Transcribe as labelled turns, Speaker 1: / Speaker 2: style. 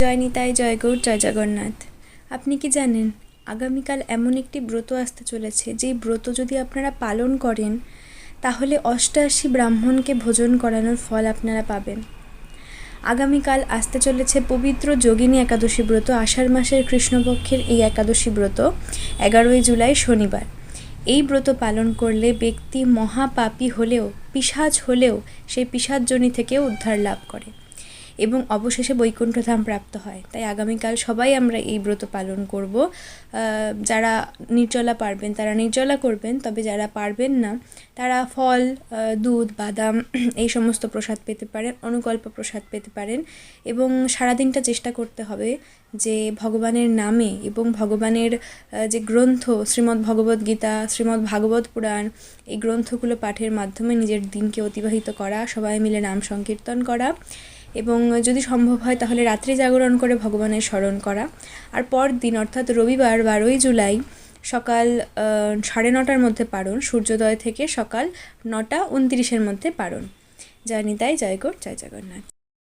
Speaker 1: জয় নিতাই, জয় গৌর, জয় জগন্নাথ। আপনি কি জানেন আগামীকাল এমন একটি ব্রত আসতে চলেছে, যেই ব্রত যদি আপনারা পালন করেন তাহলে 88 ব্রাহ্মণকে ভোজন করানোর ফল আপনারা পাবেন। আগামীকাল আসতে চলেছে পবিত্র যোগিনী একাদশী ব্রত, আষাঢ় মাসের কৃষ্ণপক্ষের এই একাদশী ব্রত 11ই জুলাই শনিবার। এই ব্রত পালন করলে ব্যক্তি মহাপাপী হলেও, পিশাচ হলেও সেই পিশাচজনি থেকে উদ্ধার লাভ করে এবং অবশেষে বৈকুণ্ঠধাম প্রাপ্ত হয়। তাই আগামীকাল সবাই আমরা এই ব্রত পালন করব। যারা নির্জলা পারবেন তারা নির্জলা করবেন, তবে যারা পারবেন না তারা ফল, দুধ, বাদাম এই সমস্ত প্রসাদ পেতে পারেন, অনুকল্প প্রসাদ পেতে পারেন। এবং সারাদিনটা চেষ্টা করতে হবে যে ভগবানের নামে এবং ভগবানের যে গ্রন্থ শ্রীমদ্ ভগবদ্ গীতা, শ্রীমদ্ ভাগবত পুরাণ, এই গ্রন্থগুলো পাঠের মাধ্যমে নিজের দিনকে অতিবাহিত করা, সবাই মিলে নাম সংকীর্তন করা এবং যদি সম্ভব হয় তাহলে রাত্রি জাগরণ করে ভগবানের স্মরণ করা। আর পর দিন অর্থাৎ রবিবার 12ই জুলাই সকাল 9:30টার মধ্যে পারণ, সূর্যোদয় থেকে সকাল 9:29-এর মধ্যে পারণ। জয় নিতাই, জয় গৌর, জয় জগন্নাথ।